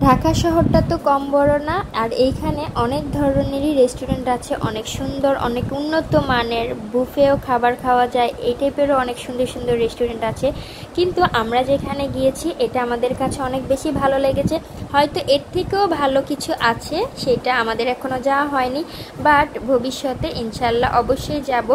ঢাকা শহরটা তো কম বড় না, আর এইখানে অনেক ধরনেরই রেস্টুরেন্ট আছে, অনেক সুন্দর, অনেক উন্নত মানের বুফেও খাবার খাওয়া যায়, এই টাইপেরও অনেক সুন্দর সুন্দর রেস্টুরেন্ট আছে। কিন্তু আমরা যেখানে গিয়েছি এটা আমাদের কাছে অনেক বেশি ভালো লেগেছে। হয়তো এর থেকেও ভালো কিছু আছে, সেটা আমাদের এখনও যাওয়া হয়নি, বাট ভবিষ্যতে ইনশাল্লাহ অবশ্যই যাব।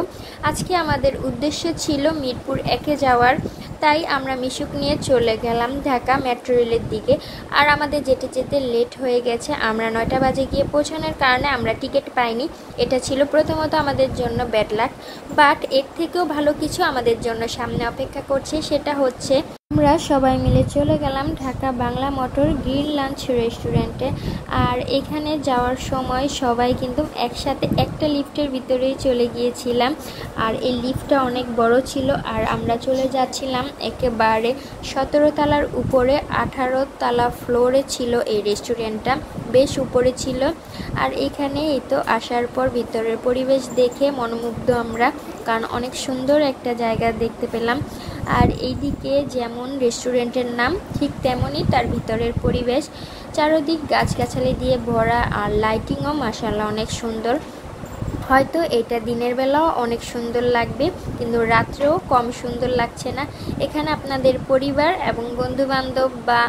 আজকে আমাদের উদ্দেশ্য ছিল মিরপুর 1-এ যাওয়ার, তাই আমরা মিশুক নিয়ে চলে গেলাম ঢাকা মেট্রো রেলের দিকে। আর আমাদের যেতে যেতে লেট হয়ে গেছে, আমরা 9টা বাজে গিয়ে পৌঁছানোর কারণে আমরা টিকিট পাইনি। এটা ছিল প্রথমত আমাদের জন্য ব্যাড লাক, বাট এর থেকেও ভালো কিছু আমাদের জন্য সামনে অপেক্ষা করছে। সেটা হচ্ছে আমরা সবাই মিলে চলে গেলাম Dhaka Bangla motor grill lunch রেস্টুরেন্টে। আর এখানে যাওয়ার সময় সবাই কিন্তু একসাথে একটা লিফটের ভিতরেই চলে গিয়েছিলাম, আর এই লিফটটা অনেক বড় ছিল। আর আমরা চলে যাচ্ছিলাম একেবারে 17 তলার উপরে, 18 তলা ফ্লোরে ছিল এই রেস্টুরেন্টটা, বেশ উপরে ছিল। আর এখানে এই তো আসার পর ভিতরের পরিবেশ দেখে মনোমুগ্ধ আমরা, কারণ অনেক সুন্দর একটা জায়গা দেখতে পেলাম। আর এইদিকে যেমন রেস্টুরেন্টের নাম ঠিক তেমনই তার ভিতরের পরিবেশ, চারদিক গাছগাছালি দিয়ে ভরা, আর লাইটিংও মাশাআল্লাহ অনেক সুন্দর। হয়তো এটা দিনের বেলাও অনেক সুন্দর লাগবে, কিন্তু রাত্রেও কম সুন্দর লাগছে না। এখানে আপনাদের পরিবার এবং বন্ধুবান্ধব বা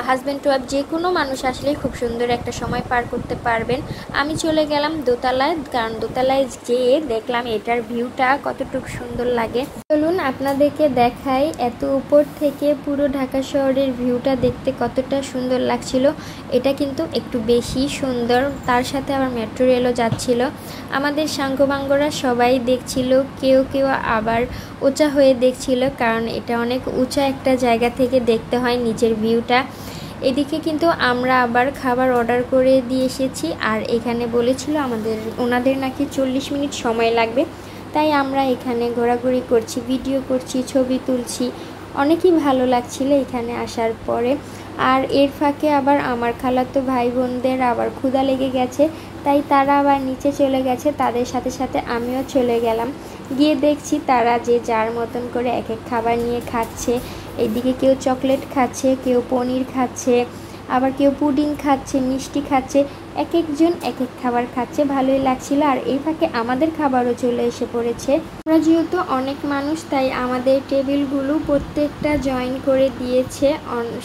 হাজব্যান্ড ওয়াইফ যে কোনো মানুষ আসলেই খুব সুন্দর একটা সময় পার করতে পারবেন। আমি চলে গেলাম দোতলায়, কারণ দোতলায় যেয়ে দেখলাম এটার ভিউটা কতটুকু সুন্দর লাগে। চলুন আপনাদেরকে দেখাই এত উপর থেকে পুরো ঢাকা শহরের ভিউটা দেখতে কতটা সুন্দর লাগছিল। এটা কিন্তু একটু বেশি সুন্দর, তার সাথে আবার মেট্রো রেলও যাচ্ছিল। আমাদের সাঙ্গবাঙ্গরা সবাই দেখছিল, কেউ কেউ আবার উঁচা হয়ে দেখছিল, কারণ এটা অনেক উঁচা একটা জায়গা থেকে দেখতে হয় নিচের ভিউটা। এদিকে কিন্তু আমরা আবার খাবার অর্ডার করে দিয়ে এসেছি, আর এখানে বলেছিল ওনাদের নাকি 40 মিনিট সময় লাগবে। তাই আমরা এখানে ঘোরাঘুরি করছি, ভিডিও করছি, ছবি তুলছি, অনেকই ভালো লাগছিল এখানে আসার পরে। আর এর ফাঁকে আবার আমার খালাতো ভাই বোনদের আবার ক্ষুধা লেগে গেছে, তাই তারা আবার নিচে চলে গেছে, তাদের সাথে সাথে আমিও চলে গেলাম। গিয়ে দেখছি তারা যে যার মতন করে এক এক খাবার নিয়ে খাচ্ছে। এইদিকে কেউ চকলেট খাচ্ছে, কেউ পনির খাচ্ছে, আবার কেউ পুডিং খাচ্ছে, মিষ্টি খাচ্ছে, এক একজন এক এক খাবার খাচ্ছে, ভালোই লাগছিল। আর এই ফাঁকে আমাদের খাবারও চলে এসে পড়েছে। আমরা যেহেতু অনেক মানুষ, তাই আমাদের টেবিলগুলো প্রত্যেকটা জয়েন করে দিয়েছে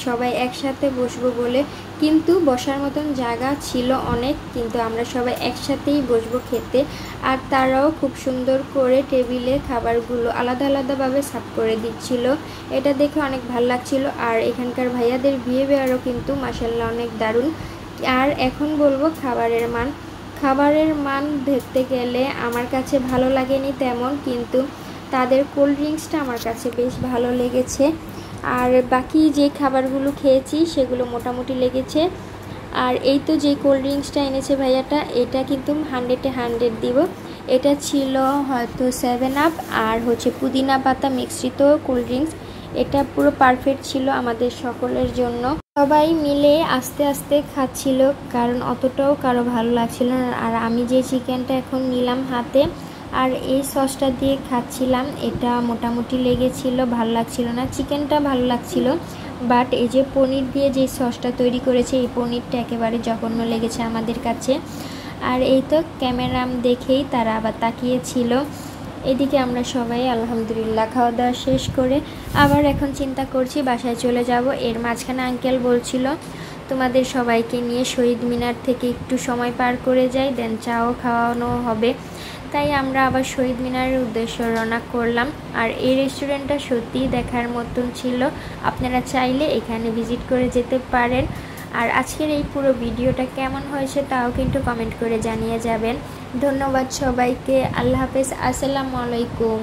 সবাই একসাথে বসবো বলে, কিন্তু বসার মতন জায়গা ছিল অনেক, কিন্তু আমরা সবাই একসাথেই বসবো খেতে। আর তারাও খুব সুন্দর করে টেবিলে খাবারগুলো আলাদা আলাদাভাবে সার্ভ করে দিচ্ছিল, এটা দেখে অনেক ভালো লাগছিল। আর এখানকার ভাইয়াদের বিহেভিয়ারও কিন্তু মাশাআল্লাহ অনেক দারুণ। আর এখন বলবো খাবারের মান দেখতে গেলে আমার কাছে ভালো লাগেনি তেমন, কিন্তু তাদের কোল্ড ড্রিঙ্কসটা আমার কাছে বেশ ভালো লেগেছে। আর বাকি যে খাবারগুলো খেয়েছি সেগুলো মোটামুটি লেগেছে। আর এই তো যে কোল্ড ড্রিঙ্কসটা এনেছে ভাইয়াটা, এটা কিন্তু 100-এ 100 দিব। এটা ছিল হয়তো 7 আপ আর হচ্ছে পুদিনা পাতা মিশ্রিত কোল্ড ড্রিঙ্কস। এটা পুরো পারফেক্ট ছিল আমাদের সকলের জন্য। সবাই মিলে আস্তে আস্তে খাচ্ছিল, কারণ অতটাও কারো ভালো লাগছিল না। আর আমি যে চিকেনটা এখন নিলাম হাতে আর এই সসটা দিয়ে খাচ্ছিলাম, এটা মোটামুটি লেগেছিল, ভালো লাগছিল না। চিকেনটা ভালো লাগছিল, বাট এই যে পনির দিয়ে যে সসটা তৈরি করেছে এই পনিরটা একেবারে জঘন্য লেগেছে আমাদের কাছে। আর এই তো ক্যামেরাম দেখেই তারা আবার তাকিয়েছিল। এদিকে আমরা সবাই আলহামদুলিল্লাহ খাওয়া দাওয়া শেষ করে আবার এখন চিন্তা করছি বাসায় চলে যাব। এর মাঝখানে আঙ্কেল বলছিল তোমাদের সবাইকে নিয়ে শহীদ মিনার থেকে একটু সময় পার করে যাই, দেন চাও খাওয়ানো হবে। তাই আমরা আবার শহীদ মিনারের উদ্দেশ্যে রওনা করলাম। আর এই রেস্টুরেন্টটা সত্যিই দেখার মতন ছিল, আপনারা চাইলে এখানে ভিজিট করে যেতে পারেন। আর আজকের এই পুরো ভিডিওটা কেমন হয়েছে তাও কিন্তু কমেন্ট করে জানিয়ে যাবেন। ধন্যবাদ সবাইকে, আল্লাহ হাফেজ, আসসালামু আলাইকুম।